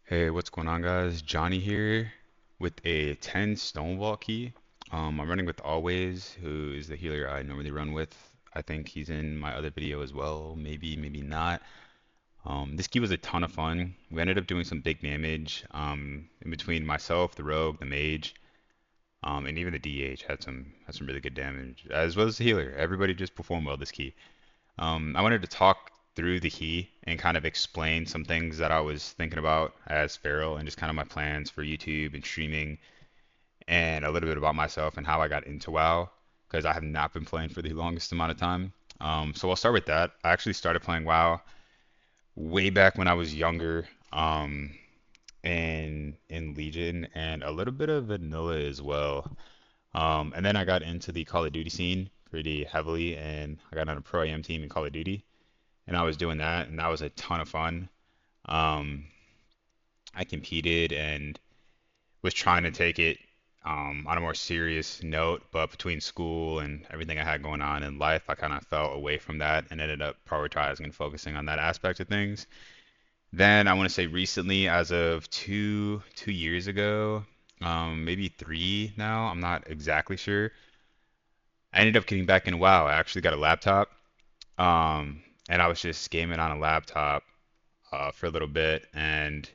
Hey, what's going on, guys? Johnny here with a 10 Stonevault key. I'm running with Always, who is the healer I normally run with. I think he's in my other video as well. Maybe, maybe not. This key was a ton of fun. We ended up doing some big damage in between myself, the rogue, the mage, and even the DH had some really good damage, as well as the healer. Everybody just performed well this key. I wanted to talk through the key and kind of explain some things that I was thinking about as Feral and just kind of my plans for YouTube and streaming and a little bit about myself and how I got into WoW because I have not been playing for the longest amount of time. So I'll start with that. I actually started playing WoW way back when I was younger, in Legion and a little bit of vanilla as well. And then I got into the Call of Duty scene pretty heavily, and I got on a pro AM team in Call of Duty and I was doing that, and that was a ton of fun. Um, I competed and was trying to take it on a more serious note, but between school and everything I had going on in life, I kind of fell away from that and ended up prioritizing and focusing on that aspect of things. Then I want to say recently, as of two years ago, maybe three now, I'm not exactly sure. I ended up getting back in WoW. I actually got a laptop, and I was just gaming on a laptop for a little bit, and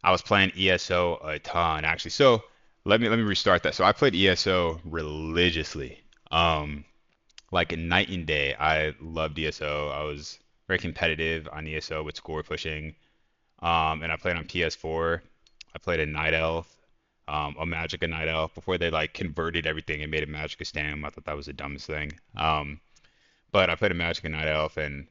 I was playing ESO a ton actually. So let me restart that. So I played ESO religiously, um, like night and day. I loved ESO. I was very competitive on ESO with score pushing, and I played on PS4. I played a Night Elf, a Magicka Night Elf before they like converted everything and made a Magicka Stam. I thought that was the dumbest thing. But I played a Magicka Night Elf and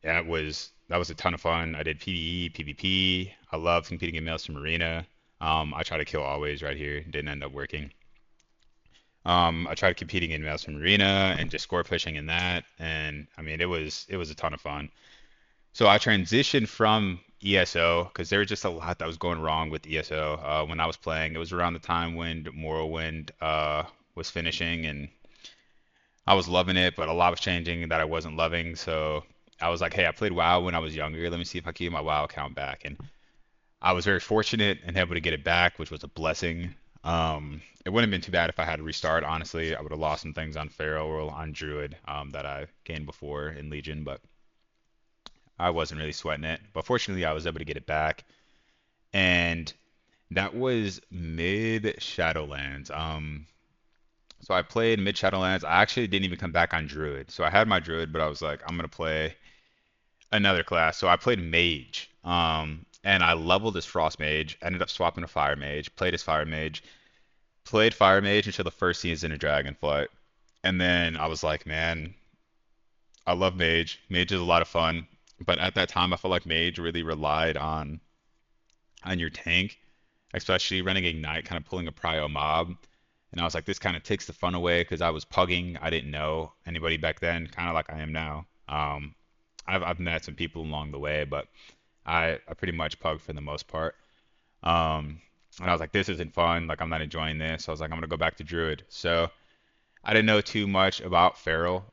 that was a ton of fun. I did PvE, PvP. I loved competing in Maelstrom Arena. I tried to kill Always right here. Didn't end up working. I tried competing in Maelstrom Arena and just score pushing in that, and I mean it was a ton of fun. So I transitioned from ESO because there was just a lot that was going wrong with ESO when I was playing. It was around the time when Morrowind was finishing, and I was loving it, but a lot was changing that I wasn't loving. So I was like, hey, I played WoW when I was younger. Let me see if I can get my WoW account back. And I was very fortunate and able to get it back, which was a blessing. It wouldn't have been too bad if I had to restart. Honestly, I would have lost some things on Pharaoh or on Druid that I gained before in Legion, but I wasn't really sweating it. But fortunately, I was able to get it back, and that was mid Shadowlands. So I played mid Shadowlands. I actually didn't even come back on Druid. So I had my Druid, but I was like, I'm gonna play another class. So I played Mage. And I leveled as Frost Mage, ended up swapping to Fire Mage, played as Fire Mage, played Fire Mage until the first season of Dragonflight. And then I was like, man, I love Mage. Mage is a lot of fun. But at that time, I felt like Mage really relied on your tank, especially running Ignite, kind of pulling a prio mob. And I was like, this kind of takes the fun away because I was pugging. I didn't know anybody back then, kind of like I am now. I've met some people along the way, but I pretty much pug for the most part. And I was like, this isn't fun. Like, I'm not enjoying this. So I was like, I'm gonna go back to Druid. So I didn't know too much about Feral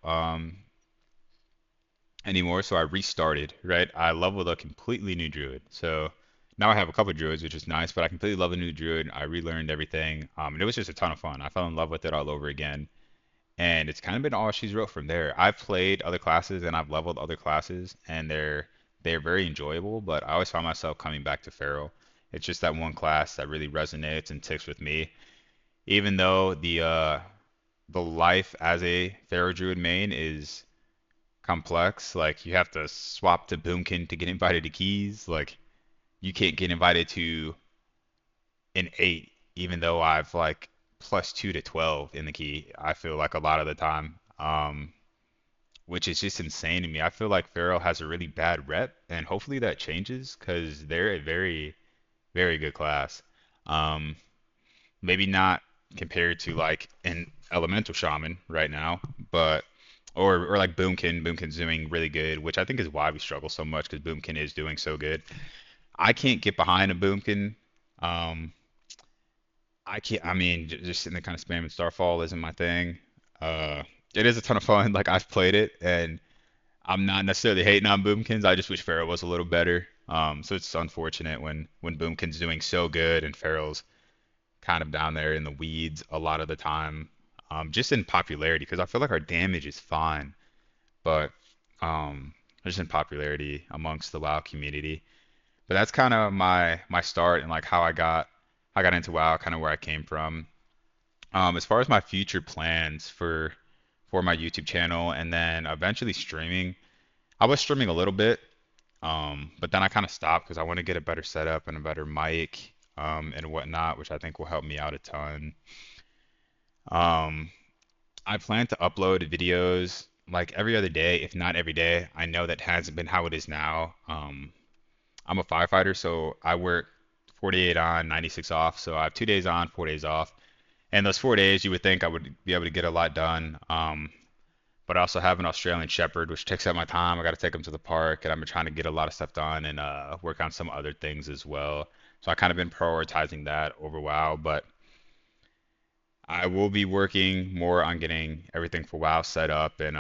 anymore, so I restarted, right? I leveled a completely new Druid. So now I have a couple of Druids, which is nice, but I completely love a new Druid. I relearned everything, and it was just a ton of fun. I fell in love with it all over again, and it's kind of been all she's wrote from there. I've played other classes and I've leveled other classes, and they're very enjoyable, but I always find myself coming back to Feral. It's just that one class that really resonates and ticks with me, even though the life as a Pharaoh Druid main is complex. Like you have to swap to Boomkin to get invited to keys. Like you can't get invited to an 8, even though I've like +2 to 12 in the key. I feel like a lot of the time, which is just insane to me. I feel like Pharaoh has a really bad rep, and hopefully that changes because they're a very, very good class. Um, Maybe not compared to like an elemental shaman right now, but or like Boomkin. Boomkin's doing really good, which I think is why we struggle so much because Boomkin is doing so good. I can't get behind a Boomkin. Um, I can't. I mean, just sitting there kind of spamming Starfall isn't my thing. Uh, it is a ton of fun. Like I've played it, and I'm not necessarily hating on Boomkins. I just wish Farrell was a little better. So it's unfortunate when Boomkin's doing so good and Farrell's kind of down there in the weeds a lot of the time. Just in popularity, because I feel like our damage is fine, but just in popularity amongst the WoW community. But that's kind of my start and like how I got into WoW, kind of where I came from. As far as my future plans for my YouTube channel and then eventually streaming, I was streaming a little bit, but then I kind of stopped because I want to get a better setup and a better mic, and whatnot, which I think will help me out a ton. Um, I plan to upload videos like every other day, if not every day. I know that hasn't been how it is now. I'm a firefighter, so I work 48 on, 96 off. So I have 2 days on, 4 days off. And those 4 days, you would think I would be able to get a lot done. But I also have an Australian Shepherd, which takes up my time. I got to take him to the park, and I've been trying to get a lot of stuff done and work on some other things as well. So I kind of been prioritizing that over WoW, but I will be working more on getting everything for WoW set up and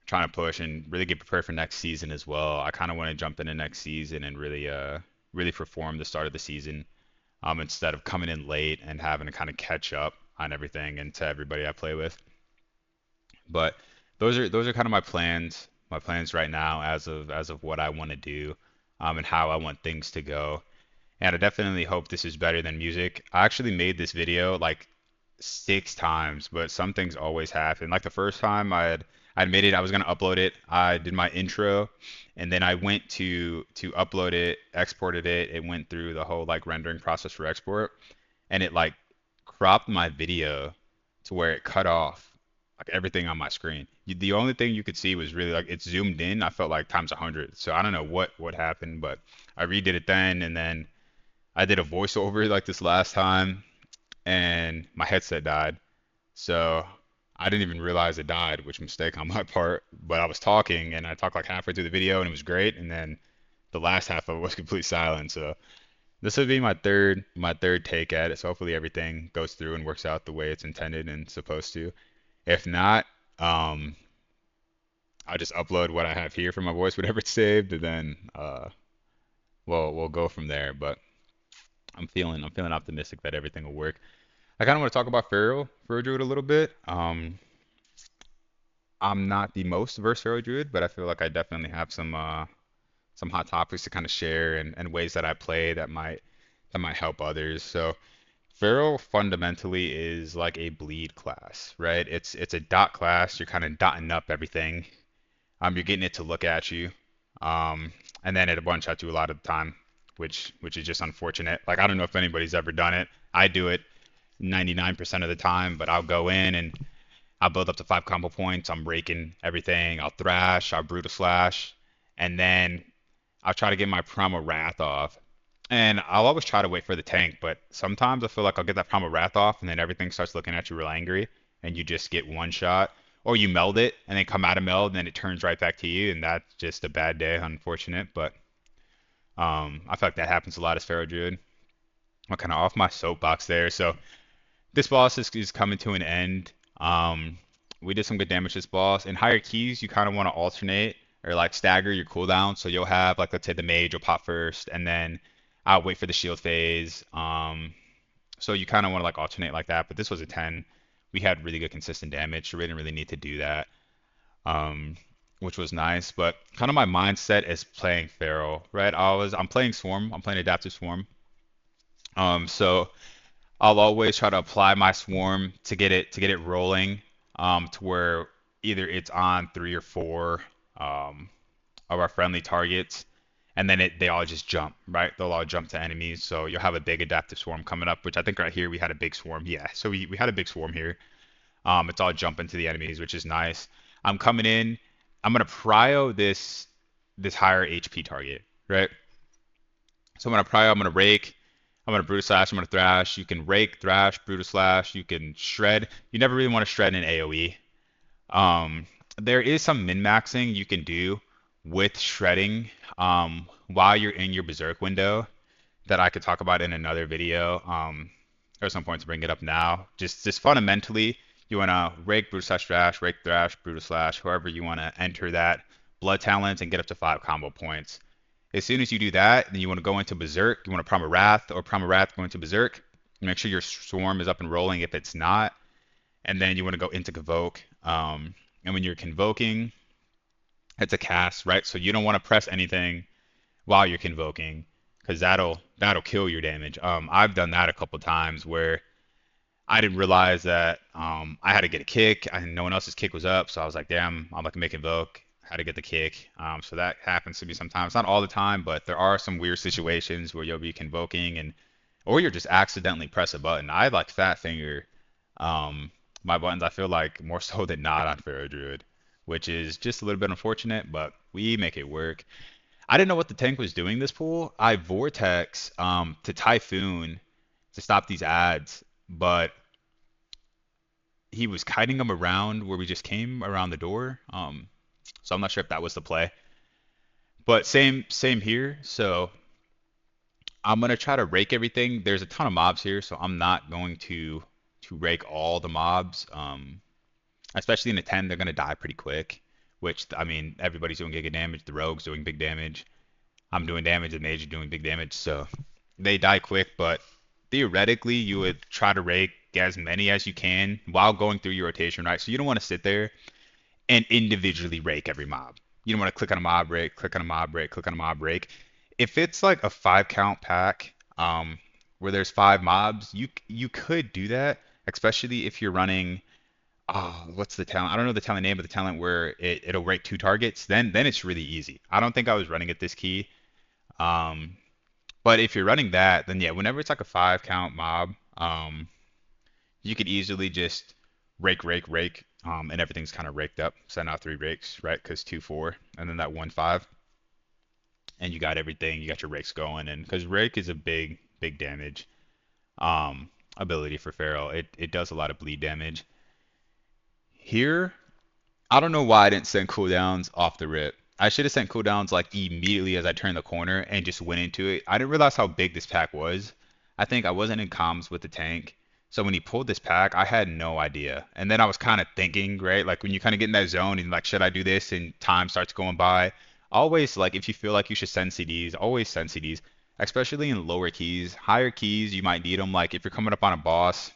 trying to push and really get prepared for next season as well. I kind of want to jump into next season and really perform the start of the season, instead of coming in late and having to kind of catch up on everything and to everybody I play with. But those are kind of my plans right now as of what I want to do, and how I want things to go. And I definitely hope this is better than music. I actually made this video like 6 times, but some things always happen. Like the first time I'd made it, I was gonna upload it. I did my intro, and then I went to upload it, exported it. It went through the whole like rendering process for export, and it like cropped my video to where it cut off like everything on my screen. The only thing you could see was really like it zoomed in. I felt like times 100. So I don't know what happened, but I redid it then, and then I did a voiceover like this last time, and my headset died. So I didn't even realize it died, which mistake on my part. But I was talking, and I talked like halfway through the video, and it was great. And then the last half of it was complete silence. So this would be my third take at it. So hopefully everything goes through and works out the way it's intended and supposed to. If not, I'll just upload what I have here for my voice, whatever it's saved, and then we'll go from there. But I'm feeling optimistic that everything will work. I kind of want to talk about Pharaoh Druid a little bit. I'm not the most versed Pharaoh Druid, but I feel like I definitely have some hot topics to kind of share and ways that I play that might help others. So Pharaoh fundamentally is like a bleed class, right? It's a dot class. You're kind of dotting up everything. You're getting it to look at you, and then it one shots you a lot of the time, which is just unfortunate. Like I don't know if anybody's ever done it. I do it 99% of the time, but I'll go in and I'll build up to 5 combo points. I'm raking everything. I'll thrash, I'll brutal slash, and then I'll try to get my Primal Wrath off. And I'll always try to wait for the tank, but sometimes I feel like I'll get that Primal Wrath off, and then everything starts looking at you real angry, and you just get one shot. Or you meld it, and then come out of meld, and then it turns right back to you, and that's just a bad day, unfortunate. But I feel like that happens a lot as Pharaoh Druid. I'm kind of off my soapbox there. So this boss is coming to an end. We did some good damage to this boss. In higher keys, you kind of want to alternate or like stagger your cooldown. So you'll have like let's say the mage will pop first, and then I'll wait for the shield phase. So you kind of want to like alternate like that. But this was a 10. We had really good consistent damage, so we didn't really need to do that, um, which was nice. But kind of my mindset is playing Pharaoh, right? I'm playing Swarm. I'm playing Adaptive Swarm. So I'll always try to apply my swarm to get it rolling, to where either it's on 3 or 4 um, of our friendly targets, and then they all just jump, right? They'll all jump to enemies. So you'll have a big adaptive swarm coming up, which I think right here we had a big swarm. Yeah, so we had a big swarm here. It's all jumping to the enemies, which is nice. I'm coming in. I'm gonna prio this higher HP target, right? So I'm gonna prio. I'm gonna rake. I'm gonna brutal slash. I'm gonna thrash. You can rake, thrash, brutal slash. You can shred. You never really want to shred in AOE. Um, there is some min-maxing you can do with shredding, while you're in your berserk window that I could talk about in another video. There's some point to bring it up now. Just fundamentally, you wanna rake, brutal slash, thrash, rake, thrash, brutal slash, however you wanna enter that blood talents and get up to 5 combo points. As soon as you do that, then you want to go into Berserk. You want to Primal Wrath or Primal Wrath go into Berserk. Make sure your Swarm is up and rolling if it's not. And then you want to go into Convoke. And when you're Convoking, it's a cast, right? So you don't want to press anything while you're Convoking because that'll kill your damage. I've done that a couple times where I didn't realize that I had to get a kick and no one else's kick was up. So I was like, damn, I'm like make invoke. How to get the kick. So that happens to me sometimes. Not all the time, but there are some weird situations where you'll be convoking and or you're just accidentally press a button. I like fat finger my buttons. I feel like more so than not on Pharaoh Druid, which is just a little bit unfortunate, but we make it work. I didn't know what the tank was doing this pool. I vortex to Typhoon to stop these ads, but he was kiting them around where we just came around the door. So I'm not sure if that was the play. But same here. So I'm gonna try to rake everything. There's a ton of mobs here, so I'm not going to rake all the mobs. Especially in a 10, they're gonna die pretty quick. Which I mean, everybody's doing giga damage. The rogue's doing big damage. I'm doing damage. The mage is doing big damage. So they die quick. But theoretically, you would try to rake as many as you can while going through your rotation, right? So you don't want to sit there and individually rake every mob. You don't want to click on a mob rake, click on a mob rake, click on a mob rake. If it's like a 5 count pack, where there's 5 mobs, you could do that, especially if you're running. Oh, what's the talent? I don't know the talent name, but the talent where it'll rake 2 targets. Then it's really easy. I don't think I was running it this key. Um, but if you're running that, then yeah, whenever it's like a 5 count mob, you could easily just rake, rake, rake, and everything's kind of raked up. Send out 3 rakes, right? Because 2, 4, and then that 1, 5, and you got everything. You got your rakes going, and because rake is a big damage ability for Pharaoh. It does a lot of bleed damage. Here, I don't know why I didn't send cooldowns off the rip. I should have sent cooldowns like immediately as I turned the corner and just went into it. I didn't realize how big this pack was. I think I wasn't in comms with the tank. So when he pulled this pack, I had no idea. And then I was kind of thinking, right? Like when you kind of get in that zone and like, should I do this? And time starts going by. Always like if you feel like you should send CDs, always send CDs, especially in lower keys. Higher keys, you might need them. Like if you're coming up on a boss,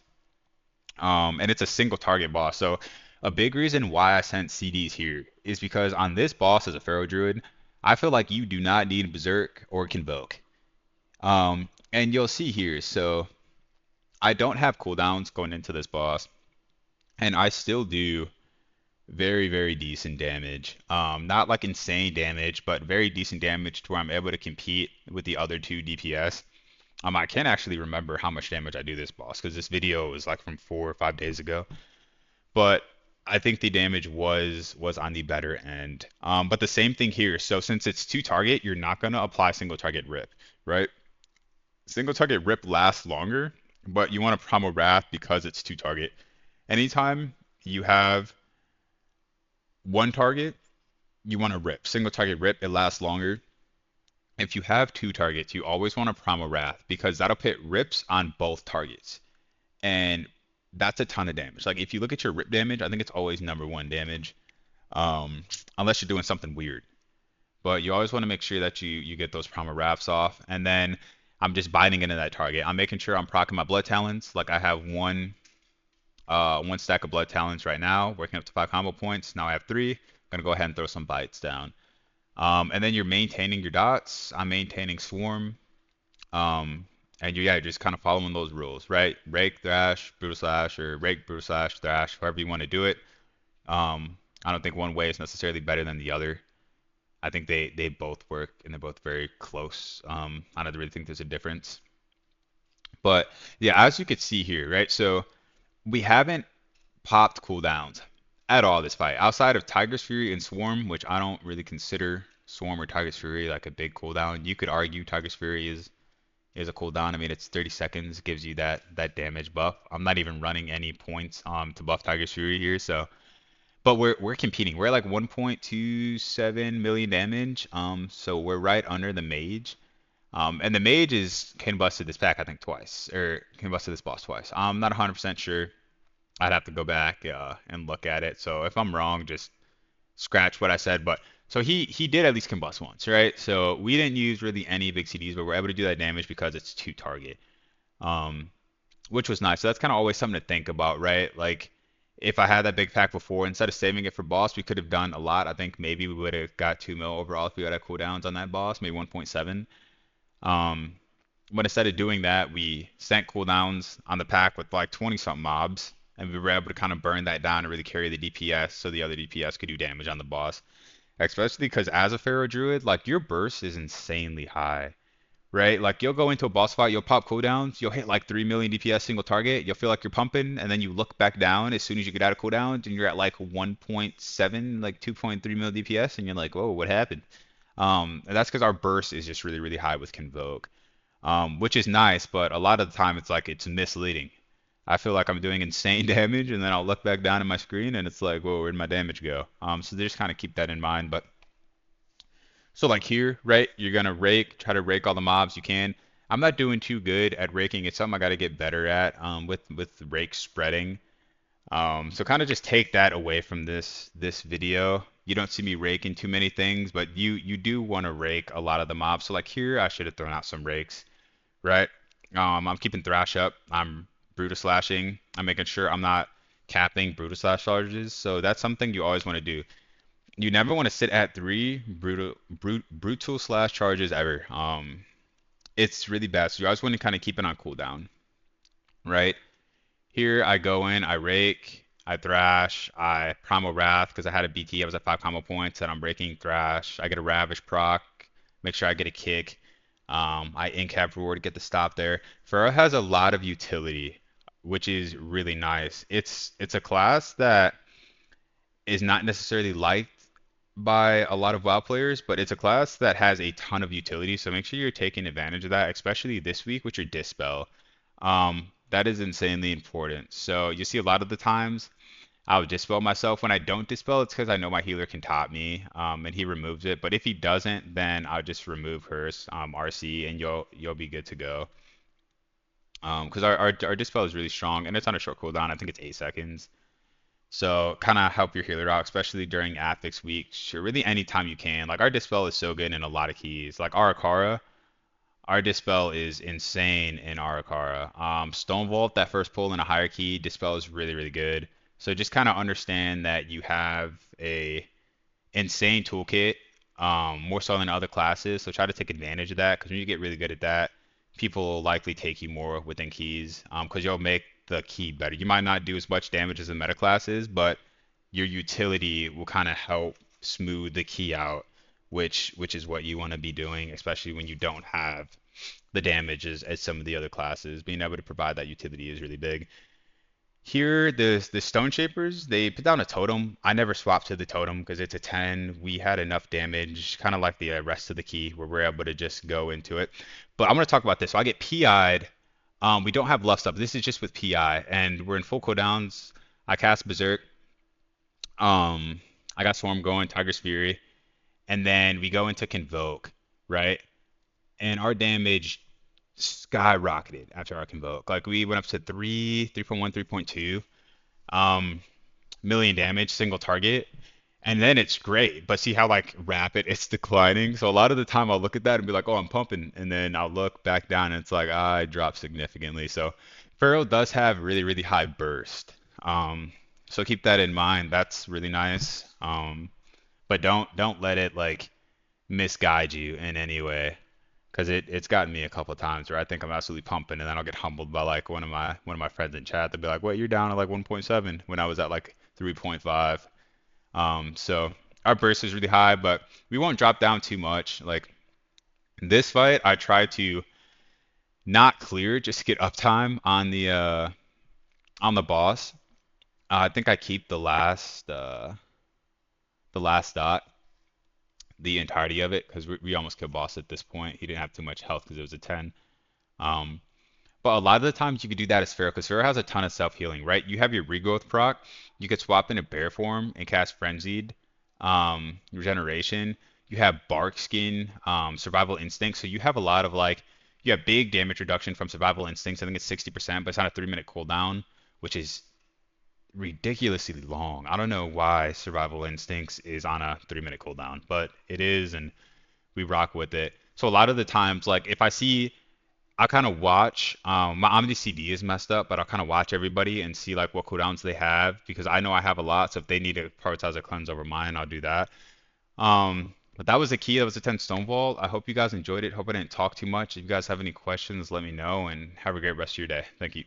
and it's a single target boss. So a big reason why I sent CDs here is because on this boss as a Pharaoh Druid, I feel like you do not need Berserk or Convoke. And you'll see here, so I don't have cooldowns going into this boss, and I still do very decent damage. Not like insane damage, but very decent damage to where I'm able to compete with the other 2 DPS. I can't actually remember how much damage I do this boss because this video was like from 4 or 5 days ago. But I think the damage was on the better end. But the same thing here. So since it's 2 target, you're not gonna apply single target rip, right? Single target rip lasts longer, but you want to promo wrath because it's 2 target. Anytime you have 1 target, you want to rip. Single target rip, it lasts longer. If you have 2 targets, you always want to promo wrath because that'll put rips on both targets. And that's a ton of damage. Like if you look at your rip damage, I think it's always #1 damage, unless you're doing something weird. But you always want to make sure that you get those promo wraps off, and then I'm just biting into that target. I'm making sure I'm proccing my blood talents. Like I have one stack of blood talents right now, working up to 5 combo points. Now I have 3. I'm gonna go ahead and throw some bites down. And then you're maintaining your dots. I'm maintaining swarm. And you're just kind of following those rules, right? Rake, thrash, brutal slash, or rake, brutal slash, thrash, however you want to do it. I don't think one way is necessarily better than the other. I think they both work and they're both very close. I don't really think there's a difference. But yeah, as you could see here, right? So we haven't popped cooldowns at all this fight, outside of Tiger's Fury and Swarm, which I don't really consider Swarm or Tiger's Fury like a big cooldown. You could argue Tiger's Fury is a cooldown. I mean, it's 30 seconds, gives you that damage buff. I'm not even running any points to buff Tiger's Fury here, so but we're competing. We're like 1.27 million damage. So we're right under the mage. And the mage is can busted this pack I think twice, or can busted this boss twice. I'm not 100% sure. I'd have to go back and look at it. So if I'm wrong, just scratch what I said. But So he did at least combust once, right? So we didn't use really any big CDs, but we're able to do that damage because it's two target, um, which was nice. So that's kind of always something to think about, right? Like if I had that big pack before, instead of saving it for boss, we could have done a lot. I think maybe we would have got 2 mil overall if we got cooldowns on that boss, maybe 1.7. Um, but instead of doing that, we sent cooldowns on the pack with like 20 something mobs, and we were able to kind of burn that down and really carry the DPS so the other DPS could do damage on the boss. Especially because as a Pharaoh Druid, like your burst is insanely high, right? Like you'll go into a boss fight, you'll pop cooldowns, you'll hit like 3 million DPS single target, you'll feel like you're pumping, and then you look back down as soon as you get out of cooldowns, and you're at like 1.7, like 2.3 mil DPS, and you're like, whoa, what happened? And that's because our burst is just really, really high with Convoke, which is nice, but a lot of the time it's like it's misleading. I feel like I'm doing insane damage, and then I'll look back down at my screen, and it's like, whoa, where'd my damage go? So just kind of keep that in mind. But so like here, right, you're gonna rake, try to rake all the mobs you can. I'm not doing too good at raking. It's something I got to get better at with rake spreading. So kind of just take that away from this video. You don't see me raking too many things, but you do want to rake a lot of the mobs. So like here, I should have thrown out some rakes, right? I'm keeping thrash up. I'm brutal slashing. I'm making sure I'm not capping brutal slash charges. So that's something you always want to do. You never want to sit at three brutal slash charges ever. It's really bad. So you always want to kind of keep it on cooldown, right? Here I go in, I rake, I thrash, I primal wrath because I had a BT. I was at 5 combo points, and I'm breaking thrash. I get a ravish proc, make sure I get a kick. I incap reward to get the stop there. Pharaoh has a lot of utility, which is really nice. It's a class that is not necessarily liked by a lot of WoW players, but it's a class that has a ton of utility. So make sure you're taking advantage of that, especially this week with your Dispel. That is insanely important. So you see a lot of the times I'll Dispel myself. When I don't Dispel, it's because I know my healer can top me, and he removes it. But if he doesn't, then I'll just remove hers, RC, and you'll be good to go. Because our Dispel is really strong, and it's on a short cooldown. I think it's 8 seconds. So kind of help your healer out, especially during Affix week. Sure, really anytime you can. Like our Dispel is so good in a lot of keys. Like Arakara, our Dispel is insane in Arakara. Stonevault, that first pull in a higher key, Dispel is really, really good. So just kind of understand that you have a insane toolkit, more so than other classes. So try to take advantage of that because when you get really good at that, people will likely take you more within keys because you'll make the key better. You might not do as much damage as the meta classes, but your utility will kind of help smooth the key out, which is what you want to be doing, especially when you don't have the damage as some of the other classes. Being able to provide that utility is really big. Here, the Stone Shapers, they put down a totem. I never swapped to the totem because it's a 10. We had enough damage, kind of like the rest of the key, where we're able to just go into it. But I'm going to talk about this. So I get PI'd. We don't have Lust up. This is just with PI, and we're in full cooldowns. I cast Berserk. I got Swarm going, Tiger's Fury, and then we go into Convoke, right? And our damage skyrocketed after our Convoke. Like we went up to 3.1, 3.2 million damage, single target. And then it's great, but see how like rapid it's declining. So a lot of the time I'll look at that and be like, oh, I'm pumping, and then I'll look back down and it's like, I dropped significantly. So Pharaoh does have really, really high burst. So keep that in mind. That's really nice. But don't let it like misguide you in any way. Because it's gotten me a couple of times where I think I'm absolutely pumping, and then I'll get humbled by like one of my friends in chat. They'll be like, "Wait, you're down to like 1.7 when I was at like 3.5." So our burst is really high, but we won't drop down too much. Like this fight, I try to not clear, just get uptime on the boss. I think I keep the last dot, the entirety of it, because we almost killed boss at this point. He didn't have too much health because it was a 10. Um, But a lot of the times you could do that as Pharaoh, because Pharaoh has a ton of self-healing, right? You have your regrowth proc. You could swap into bear form and cast frenzied regeneration. You have bark skin, survival instinct. So you have a lot of like you have big damage reduction from survival instincts. I think it's 60%, but it's on a 3-minute cooldown, which is ridiculously long. I don't know why Survival Instincts is on a 3 minute cooldown, but it is, and we rock with it. So a lot of the times, like if I see, I kind of watch. My Omni CD is messed up, but I'll kind of watch everybody and see like what cooldowns they have because I know I have a lot. So if they need to prioritize a cleanse over mine, I'll do that. But that was the key. That was the 10 Stonevault. I hope you guys enjoyed it. Hope I didn't talk too much. If you guys have any questions, let me know and have a great rest of your day. Thank you.